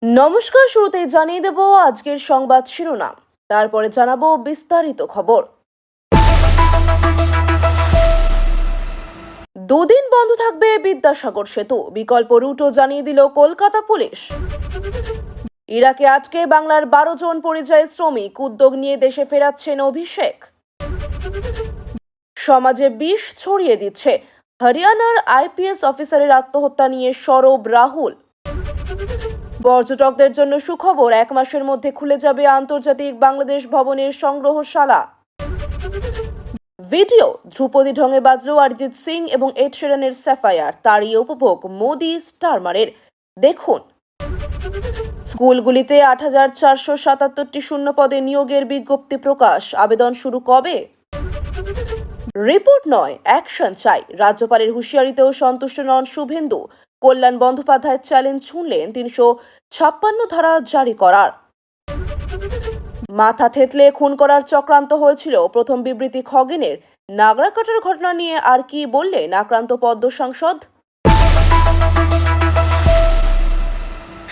নমস্কার, শুরুতেই জানিয়ে দেব আজকের সংবাদ শিরোনাম, তারপরে জানাবো বিস্তারিত খবর। দুদিন বন্ধ থাকবে বিদ্যাসাগর সেতু, বিকল্প রুটও জানিয়ে দিল কলকাতা পুলিশ। ইরাকে আটকে বাংলার 12 জন পরিযায়ী শ্রমিক, উদ্যোগ নিয়ে দেশে ফেরাচ্ছেন অভিষেক। সমাজে বিষ ছড়িয়ে দিচ্ছে, হরিয়ানার আইপিএস অফিসারের আত্মহত্যা নিয়ে সরব রাহুল। পর্যটকদের জন্য সুখবর, 1 মাসের মধ্যে খুলে যাবে আন্তর্জাতিক বাংলাদেশ ভবনের সংগ্রহশালা। ভিডিও ধ্রুপদী ঢঙে বাজলো অরিজিৎ সিং এবং এড শিরানের স্যাফায়ার, তারই উপভোগ মোদি স্টারমারের। দেখুন। স্কুলগুলিতে 8,477টি শূন্য পদে নিয়োগের বিজ্ঞপ্তি প্রকাশ, আবেদন শুরু কবে? রিপোর্ট নয়, অ্যাকশন চাই, রাজ্যপালের হুঁশিয়ারিতেও সন্তুষ্ট নন শুভেন্দু। কল্যাণ বন্দ্যোপাধ্যায়ের চ্যালেঞ্জ শুনলেন 356 ধারা জারি করার। মাথা থেতলে খুন করার চক্রান্ত হয়েছিল, প্রথম বিবৃতি খগেনের। নাগরা কাটার ঘটনা নিয়ে আর কি বললেন আক্রান্ত পদ্ম সাংসদ?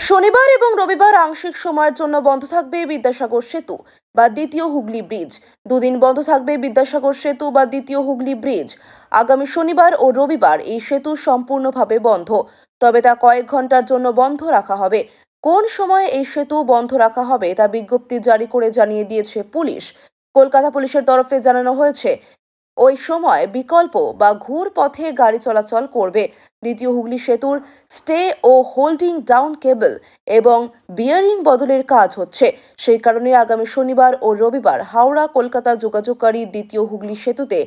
শনিবার এবং রবিবার আংশিক সময়ের জন্য বন্ধ থাকবে বিদ্যাসাগর সেতু বা দ্বিতীয় হুগলি ব্রিজ। দুদিন বন্ধ থাকবে বিদ্যাসাগর সেতু বা দ্বিতীয় হুগলি ব্রিজ। আগামী শনিবার ও রবিবার এই সেতু সম্পূর্ণভাবে বন্ধ, তবে তা কয়েক ঘন্টার জন্য বন্ধ রাখা হবে। কোন সময়ে এই সেতু বন্ধ রাখা হবে তা বিজ্ঞপ্তি জারি করে জানিয়ে দিয়েছে পুলিশ। কলকাতা পুলিশের তরফে জানানো হয়েছে, ওই সময় বিকল্প বা ঘুর পথে গাড়ি চলাচল করবে। দ্বিতীয় হুগলি সেতুর স্টে ও হোল্ডিং ডাউন কেবল এবং বিয়ারিং বদলের কাজ হচ্ছে, সেই কারণে আগামী শনিবার ও রবিবার হাওড়া কলকাতা যোগাযোগকারী দ্বিতীয় হুগলি সেতুতে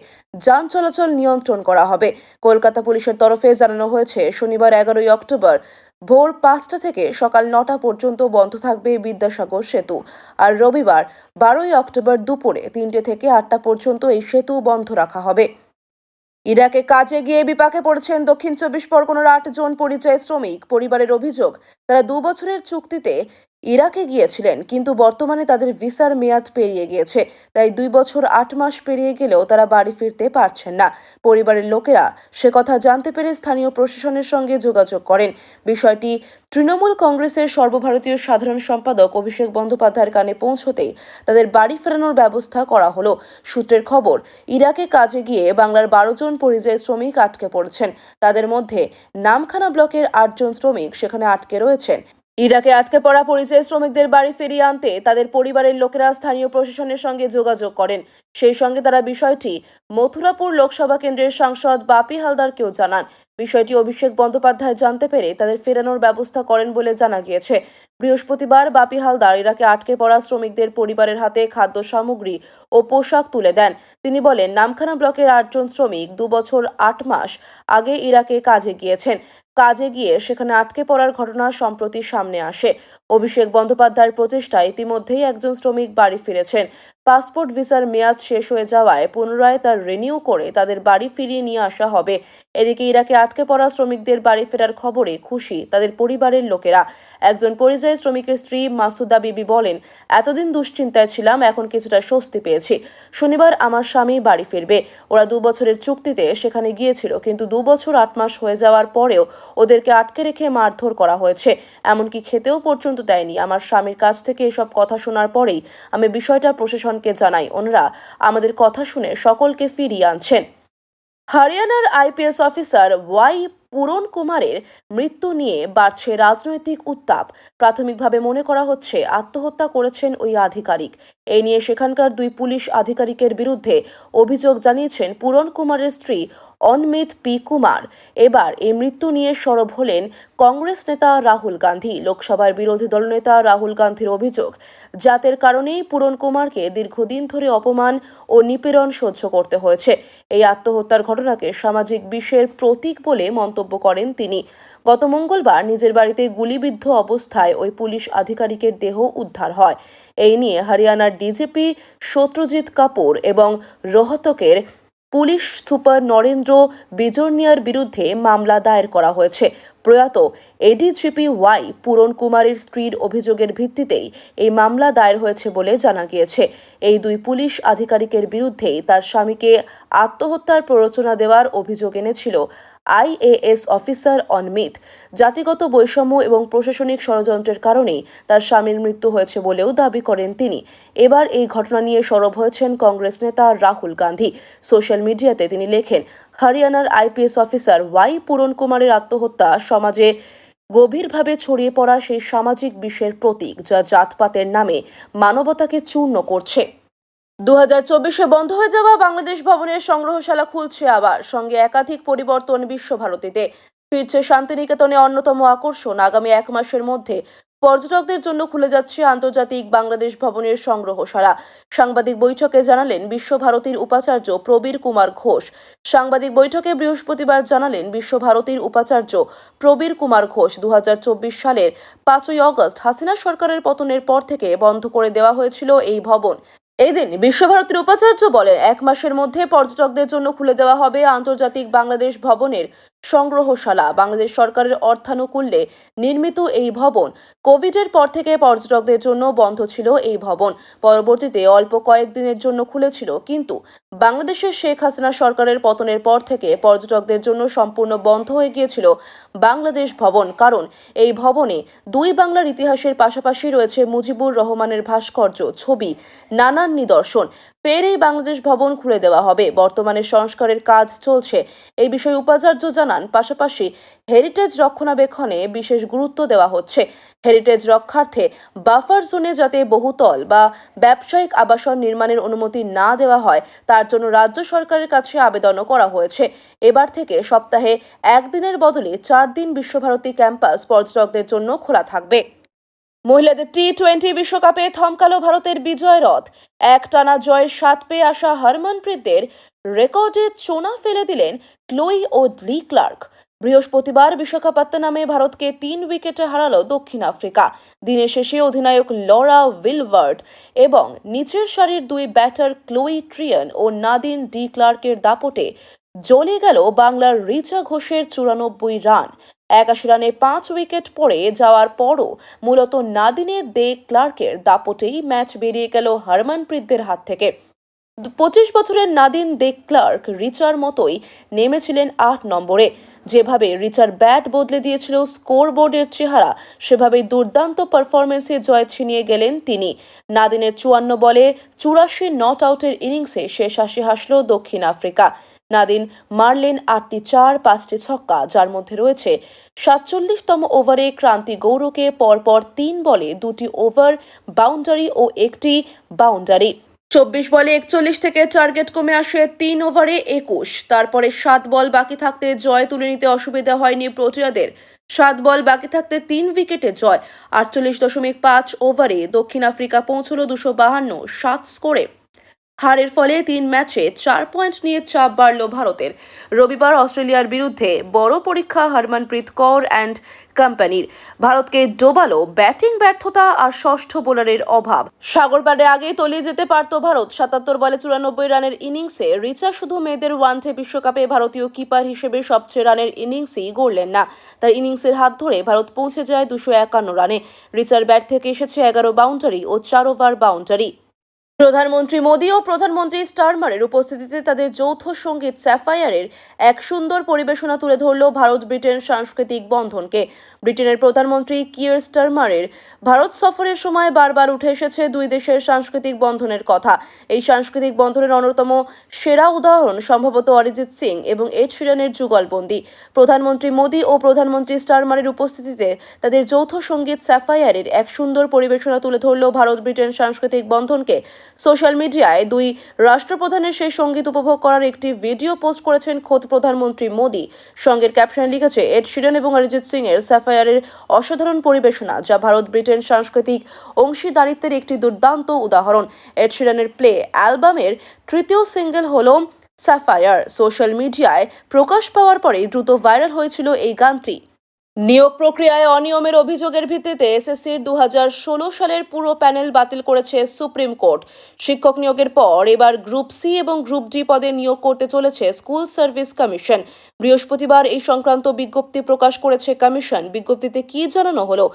যান চলাচল নিয়ন্ত্রণ করা হবে। কলকাতা পুলিশের তরফে জানানো হয়েছে, শনিবার 11ই অক্টোবর ভোর 5টা থেকে সকাল 9টা পর্যন্ত বন্ধ থাকবে বিদ্যাসাগর সেতু, আর রবিবার 12ই অক্টোবর দুপুরে 3টে থেকে 8টা পর্যন্ত এই সেতু বন্ধ রাখা হবে। ইরাকে কাজে গিয়ে বিপাকে পড়েছেন দক্ষিণ 24 পরগনার 8 জন পরিযায়ী শ্রমিক। পরিবারের অভিযোগ, তারা 2 বছরের চুক্তিতে ইরাকে গিয়েছিলেন, কিন্তু বর্তমানে তাদের ভিসার মেয়াদ পেরিয়ে গিয়েছে। তাই 2 বছর 8 মাস পেরিয়ে গেলেও তারা বাড়ি ফিরতে পারছেন না। পরিবারের লোকেরা সে কথা জানতে পেরে স্থানীয় প্রশাসনের সঙ্গে যোগাযোগ করেন। বিষয়টি তৃণমূল কংগ্রেসের সর্বভারতীয় সাধারণ সম্পাদক অভিষেক বন্দ্যোপাধ্যায়ের কানে পৌঁছতেই তাদের বাড়ি ফেরানোর ব্যবস্থা করা হলো। সূত্রের খবর, ইরাকে কাজে গিয়ে বাংলার 12 জন পরিযায়ী শ্রমিক আটকে পড়েছেন। তাদের মধ্যে নামখানা ব্লকের 8 জন শ্রমিক সেখানে আটকে রয়েছেন। ইরাকে আটকে পড়া পরিযায়ী শ্রমিকদের বাড়ি ফিরিয়ে আনতে তাদের পরিবারের লোকেরা স্থানীয় প্রশাসনের সঙ্গে যোগাযোগ করেন। সেই সঙ্গে তারা বিষয়টি মথুরাপুর লোকসভা কেন্দ্রের সাংসদ বাপি হালদারকেও জানান। বিষয়টি অভিষেক বন্দ্যোপাধ্যায় জানতে পেরে তাদের ফেরানোর ব্যবস্থা করেন বলে জানা গিয়েছে। বৃহস্পতিবার বাপি হালদার ইরাকে আটকে পড়া শ্রমিকদের পরিবারের হাতে খাদ্য সামগ্রী ও পোশাক তুলে দেন। তিনি বলেন, নামখানা ব্লকের 8 জন শ্রমিক 2 বছর 8 মাস আগে ইরাকে কাজে গিয়েছেন। কাজে গিয়ে সেখানে আটকে পড়ার ঘটনা সম্প্রতি সামনে আসে। অভিষেক বন্দ্যোপাধ্যায়ের প্রচেষ্টায় ইতিমধ্যেই একজন শ্রমিক বাড়ি ফিরেছেন। পাসপোর্ট ভিসার মেয়াদ শেষ হয়ে যাওয়ায় পুনরায় তার রিনিউ করে তাদের বাড়ি ফিরিয়ে নিয়ে আসা হবে। এদিকে ইরাকে আটকে পড়া শ্রমিকদের বাড়ি ফেরার খবরে খুশি তাদের পরিবারের লোকেরা। একজন পরিযায়ী শ্রমিকের স্ত্রী মাসুদা বিবি বলেন, এতদিন দুশ্চিন্তায় ছিলাম, এখন কিছুটা স্বস্তি পেয়েছি। শনিবার আমার স্বামী বাড়ি ফিরবে। ওরা 2 বছরের চুক্তিতে সেখানে গিয়েছিল, কিন্তু 2 বছর 8 মাস হয়ে যাওয়ার পরেও ওদেরকে আটকে রেখে মারধর করা হয়েছে, এমনকি খেতেও পর্যন্ত দেয়নি। আমার স্বামীর কাছ থেকে এসব কথা শোনার পরেই আমি বিষয়টা প্রশাসনকে জানাই। ওনারা আমাদের কথা শুনে সকলকে ফিরিয়ে আনছেন। হরিয়ানার আইপিএস অফিসার ওয়াই পূরণ কুমারের মৃত্যু নিয়ে বাড়ছে রাজনৈতিক উত্তাপ। প্রাথমিকভাবে মনে করা হচ্ছে আত্মহত্যা করেছেন ওই আধিকারিক। এই নিয়ে সেখানকার 2 পুলিশ আধিকারিকের বিরুদ্ধে অভিযোগ জানিয়েছেন পূরণ কুমারের স্ত্রী অনমিত পি কুমার। এবার এই মৃত্যু নিয়ে সরব হলেন কংগ্রেস নেতা রাহুল গান্ধী। লোকসভার বিরোধী দলনেতা রাহুল গান্ধীর অভিযোগ, জাতের কারণেই পূরণ কুমারকে দীর্ঘদিন ধরে অপমান ও নিপীড়ন সহ্য করতে হয়েছে। এই আত্মহত্যার ঘটনাকে সামাজিক বিষের প্রতীক বলে মন্তব্য করেন তিনি। গত মঙ্গলবার নিজের বাড়িতে গুলিবিদ্ধ অবস্থায় ওই পুলিশ আধিকারিকের দেহ উদ্ধার হয়। এই নিয়ে হরিয়ানার ডিজিপি সত্যজিৎ কাপুর এবং রোহতকের পুলিশ সুপার নরেন্দ্র বিজর্নিয়ার বিরুদ্ধে মামলা দায়ের করা হয়েছে। প্রয়াত এডিজিপি ওয়াই পূরণ কুমারের স্ত্রীর অভিযোগের ভিত্তিতেই এই মামলা দায়ের হয়েছে বলে জানা গিয়েছে। এই 2 পুলিশ আধিকারিকের বিরুদ্ধেই তার স্বামীকে আত্মহত্যার প্ররোচনা দেওয়ার অভিযোগ এনেছিল IAS অফিসার অনমিত। জাতিগত বৈষম্য এবং প্রশাসনিক ষড়যন্ত্রের কারণেই তার স্বামীর মৃত্যু হয়েছে বলেও দাবি করেন তিনি। এবার এই ঘটনা নিয়ে সরব হয়েছেন কংগ্রেস নেতা রাহুল গান্ধী। সোশ্যাল মিডিয়াতে তিনি লেখেন, হরিয়ানার IPS অফিসার ওয়াই পূরণ কুমারের আত্মহত্যা সমাজে গভীরভাবে ছড়িয়ে পড়া সেই সামাজিক বিষের প্রতীক যা জাতপাতের নামে মানবতাকে চূর্ণ করছে। 2024-এ বন্ধ হয়ে যাওয়া বাংলাদেশ ভবনের সংগ্রহশালা খুলছে আবার, সঙ্গে একাধিক পরিবর্তন বিশ্বভারতীতে। ফিরছে শান্তিনিকেতনে অন্যতম আকর্ষণ। আগামী 1 মাসের মধ্যে পর্যটকদের জন্য খুলে যাচ্ছে আন্তর্জাতিক বাংলাদেশ ভবনের সংগ্রহশালা। সাংবাদিক বৈঠকে জানালেন বিশ্বভারতীর উপাচার্য প্রবীর কুমার ঘোষ। সাংবাদিক বৈঠকে বৃহস্পতিবার জানালেন বিশ্বভারতীর উপাচার্য প্রবীর কুমার ঘোষ, 2024 সালের 5ই অগস্ট হাসিনা সরকারের পতনের পর থেকে বন্ধ করে দেওয়া হয়েছিল এই ভবন। এই দিন বিশ্বভারতীর উপাচার্য বলেন, 1 মাসের মধ্যে পর্যটকদের জন্য খুলে দেওয়া হবে আন্তর্জাতিক বাংলাদেশ ভবনের সংগ্রহশালা। বাংলাদেশ সরকারের অর্থানুকূল্যে নির্মিত এই ভবন কোভিডের পর থেকে পর্যটকদের জন্য বন্ধ ছিল। এই ভবন পরবর্তীতে অল্প কয়েকদিনের জন্য খুলেছিল, কিন্তু বাংলাদেশের শেখ হাসিনা সরকারের পতনের পর থেকে পর্যটকদের জন্য সম্পূর্ণ বন্ধ হয়ে গিয়েছিল বাংলাদেশ ভবন। কারণ এই ভবনে দুই বাংলার ইতিহাসের পাশাপাশি রয়েছে মুজিবুর রহমানের ভাস্কর্য, ছবি, নানান নিদর্শন। ফের এই বাংলাদেশ ভবন খুলে দেওয়া হবে। বর্তমানে সংস্কারের কাজ চলছে, এই বিষয়ে উপাচার্য জানান। পাশাপাশি হেরিটেজ রক্ষণাবেক্ষণে বিশেষ গুরুত্ব দেওয়া হচ্ছে। হেরিটেজ রক্ষার্থে বাফার জোনে যাতে বহুতল বা ব্যবসায়িক আবাসন নির্মাণের অনুমতি না দেওয়া হয়, তার জন্য রাজ্য সরকারের কাছে আবেদনও করা হয়েছে। এবার থেকে সপ্তাহে 1 দিনের বদলে 4 দিন বিশ্বভারতী ক্যাম্পাস পর্যটকদের জন্য খোলা থাকবে। মহিলাদের T20 বিশ্বকাপে থমকালো ভারতের বিজয় রথ। একটানা জয়ের স্বাদ পেয়ে আসা হরমনপ্রীতদের রেকর্ডে চোনা ফেলে দিলেন ক্লোই ও লি ক্লার্ক। বৃহস্পতিবার বিশাখাপত্তনমে ভারতকে 3 উইকেটে হারালো দক্ষিণ আফ্রিকা। দিনের শেষে অধিনায়ক লরা উইলওয়ার্ড এবং নিচের সারির 2 ব্যাটার ক্লোই ট্রিয়ন ও নাদিন ডি ক্লার্কের দাপটে জ্বলে গেল বাংলার রিচা ঘোষের 94 রান। 81 রানে 5 উইকেট পড়ে যাওয়ার পরও মূলত নাদিনে দে ক্লার্কের দাপটেই ম্যাচ বেরিয়ে গেল হরমনপ্রীতদের হাত থেকে। 25 বছরের নাদিন দে ক্লার্ক রিচার মতোই নেমেছিলেন 8 নম্বরে। যেভাবে রিচার ব্যাট বদলে দিয়েছিল স্কোরবোর্ডের চেহারা, সেভাবেই দুর্দান্ত পারফরমেন্সে জয় ছিনিয়ে গেলেন তিনি। নাদিনের 54 বলে 84 নট আউটের ইনিংসে শেষ হাসি হাসল দক্ষিণ আফ্রিকা। নাদিন মারলেন 8টি চার, 5টি ছক্কা, যার মধ্যে রয়েছে 47তম ওভারে ক্রান্তি গৌরকে পরপর 3 বলে 2টি ওভার বাউন্ডারি ও 1টি বাউন্ডারি। 24 বলে 41 থেকে টার্গেট কমে আসে 3 ওভারে 21। তারপরে 7 বল বাকি থাকতে জয় তুলে নিতে অসুবিধা হয়নি প্রোটিয়াদের। 7 বল বাকি থাকতে 3 উইকেটে জয়। 48.5 ওভারে দক্ষিণ আফ্রিকা পৌঁছল 252 7 স্কোরে। হারের ফলে 3 ম্যাচে 4 পয়েন্ট নিয়ে চাপ বাড়ল ভারতের। রবিবার অস্ট্রেলিয়ার বিরুদ্ধে বড় পরীক্ষা হরমনপ্রীত কৌর অ্যান্ড কোম্পানির। ভারতকে ডোবালো ব্যাটিং ব্যর্থতা আর ষষ্ঠ বোলারের অভাব। সাগর পাড়ে আগেই তলিয়ে যেতে পারত ভারত। 77 বলে 94 রানের ইনিংসে রিচা শুধু মেয়েদের ওয়ানডে বিশ্বকাপে ভারতীয় কিপার হিসেবে সবচেয়ে রানের ইনিংসই গড়লেন না। তার ইনিংসের হাত ধরে ভারত পৌঁছে যায় 251 রানে। রিচার ব্যাট থেকে এসেছে 11 বাউন্ডারি ও 4 ওভার বাউন্ডারি। প্রধানমন্ত্রী মোদী ও প্রধানমন্ত্রী স্টারমারের উপস্থিতিতে তাদের যৌথ সঙ্গীত স্যাফায়ারের এক সুন্দর পরিবেশনা তুলে ধরল ভারত ব্রিটেন সাংস্কৃতিক বন্ধনকে। ব্রিটেনের প্রধানমন্ত্রী কিয়ার স্টারমারের ভারত সফরের সময় বারবার উঠে এসেছে দুই দেশের সাংস্কৃতিক বন্ধনের কথা। এই সাংস্কৃতিক বন্ধনের অন্যতম সেরা উদাহরণ সম্ভবত অরিজিৎ সিং এবং এড শিরানের যুগলবন্দি। প্রধানমন্ত্রী মোদী ও প্রধানমন্ত্রী স্টারমারের উপস্থিতিতে তাদের যৌথ সঙ্গীত স্যাফায়ারের এক সুন্দর পরিবেশনা তুলে ধরল ভারত ব্রিটেন সাংস্কৃতিক বন্ধনকে। সোশ্যাল মিডিয়ায় দুই রাষ্ট্রপ্রধানের সেই সঙ্গীত উপভোগ করার একটি ভিডিও পোস্ট করেছেন খোদ প্রধানমন্ত্রী মোদী। সঙ্গের ক্যাপশনে লিখেছে, এড শিরান এবং অরিজিৎ সিং এর স্যাফায়ারের অসাধারণ পরিবেশনা, যা ভারত ব্রিটেন সাংস্কৃতিক অংশীদারিত্বের একটি দুর্দান্ত উদাহরণ। এড শিরানের প্লে অ্যালবামের 3য় সিঙ্গেল হল স্যাফায়ার। সোশ্যাল মিডিয়ায় প্রকাশ পাওয়ার পরেই দ্রুত ভাইরাল হয়েছিল এই গানটি। নিয়োগ প্রক্রিয়ায় অনিয়মের অভিযোগের ভিত্তিতে এসএসসির 2016 সালের পুরো প্যানেল বাতিল করেছে সুপ্রিম কোর্ট। শিক্ষক নিয়োগের পর এবার গ্রুপ সি এবং গ্রুপ ডি পদে নিয়োগ করতে চলেছে স্কুল সার্ভিস কমিশন। বৃহস্পতিবার এই সংক্রান্ত বিজ্ঞপ্তি প্রকাশ করেছে কমিশন। বিজ্ঞপ্তিতে কি জানানো হলো?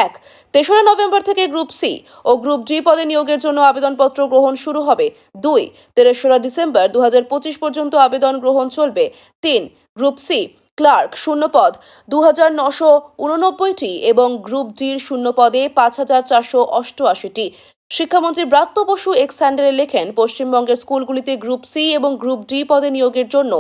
1. 3রা নভেম্বর থেকে গ্রুপ সি ও গ্রুপ ডি পদে নিয়োগের জন্য আবেদনপত্র গ্রহণ শুরু হবে। 2. 3রা ডিসেম্বর 2025 পর্যন্ত আবেদন গ্রহণ চলবে। 3. গ্রুপ সি ক্লার্ক শূন্যপদ ২,৯৮৯টি এবং গ্রুপ ডির শূন্যপদে ৫,৪৮৮টি। শিক্ষামন্ত্রী ব্রাত্য বসু এক্স হ্যান্ডেলে লেখেন, পশ্চিমবঙ্গের স্কুলগুলিতে গ্রুপ সি এবং গ্রুপ ডি পদে নিয়োগের জন্য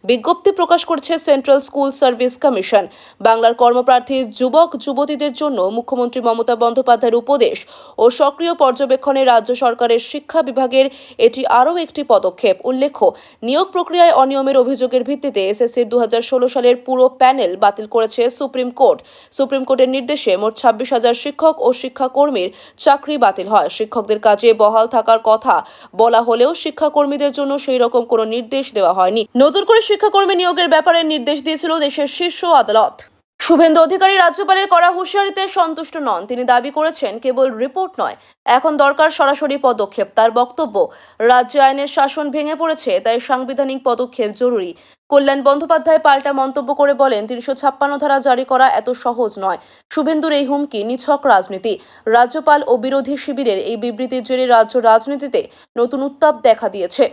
বিজ্ঞপ্তি প্রকাশ করেছে সেন্ট্রাল স্কুল সার্ভিস কমিশন। বাংলার কর্মপ্রার্থী যুবক যুবতীদের জন্য মুখ্যমন্ত্রী মমতা বন্দ্যোপাধ্যায়ের উপদেশ ও সক্রিয় পর্যবেক্ষণে রাজ্য সরকারের শিক্ষা বিভাগের এটি আরও একটি পদক্ষেপ। উল্লেখ্য, নিয়োগ প্রক্রিয়ায় অনিয়মের অভিযোগের ভিত্তিতে এসএসসির ২০১৬ সালের পুরো প্যানেল বাতিল করেছে সুপ্রিম কোর্ট। সুপ্রিম কোর্টের নির্দেশে মোট ২৬,০০০ শিক্ষক ও শিক্ষাকর্মীর চাকরি বাতিল হয়। শিক্ষকদের কাজে বহাল থাকার কথা বলা হলেও শিক্ষাকর্মীদের জন্য সেই রকম কোনো নির্দেশ দেওয়া হয়নি। নতুন করে শিক্ষাকর্মী নিয়োগের ব্যাপারে নির্দেশ দিয়েছিল দেশের শীর্ষ আদালত। শুভেন্দু অধিকারী রাজ্যপালের করা হুঁশিয়ারিতে সন্তুষ্ট নন। তিনি দাবি করেছেন, কেবল রিপোর্ট নয়, এখন দরকার সরাসরি পদক্ষেপ। তার বক্তব্য, রাজ্যে আইনের শাসন ভেঙে পড়েছে, তাই সাংবিধানিক পদক্ষেপ জরুরি। কল্যাণ বন্দ্যোপাধ্যায় পাল্টা মন্তব্য করে বলেন, ৩৫৬ ধারা জারি করা এত সহজ নয়। শুভেন্দুর এই হুমকি নিছক রাজনীতি। রাজ্যপাল ও বিরোধী শিবিরের এই বিবৃতির জেরে রাজ্য রাজনীতিতে নতুন উত্তাপ দেখা দিয়েছে।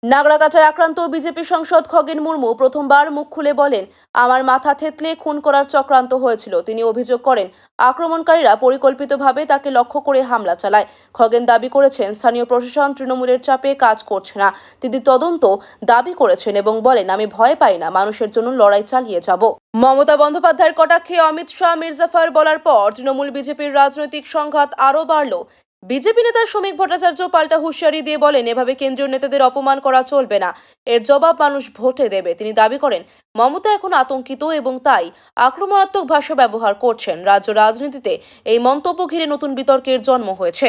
নাগরাকাটায় আক্রান্ত বিজেপি সাংসদ খগেন মুর্মু প্রথমবার মুখ খুলে বলেন, আমার মাথা থেতলে খুন করার চক্রান্ত হয়েছিল। তিনি অভিযোগ করেন, আক্রমণকারীরা পরিকল্পিতভাবে তাকে লক্ষ্য করে হামলা চালায়। খগেন দাবি করেছেন, স্থানীয় প্রশাসন তৃণমূলের চাপে কাজ করছে না। তিনি তদন্ত দাবি করেছেন এবং বলেন, আমি ভয় পাই না, মানুষের জন্য লড়াই চালিয়ে যাব। মমতা বন্দ্যোপাধ্যায়ের কটাক্ষে অমিত শাহ মির্জাফর বলার পর তৃণমূল বিজেপির রাজনৈতিক সংঘাত আরও বাড়ল। বিজেপি নেতা শ্রমিক ভট্টাচার্য পাল্টা হুঁশিয়ারি দিয়ে বলেন, এভাবে কেন্দ্রীয় নেতাদের অপমান করা চলবে না, এর জবাব মানুষ ভোটে দেবে। তিনি দাবি করেন, মমতা এখন আতঙ্কিত এবং তাই আক্রমণাত্মক ভাষা ব্যবহার করছেন। রাজ্য রাজনীতিতে এই মন্তব্য ঘিরে নতুন বিতর্কের জন্ম হয়েছে।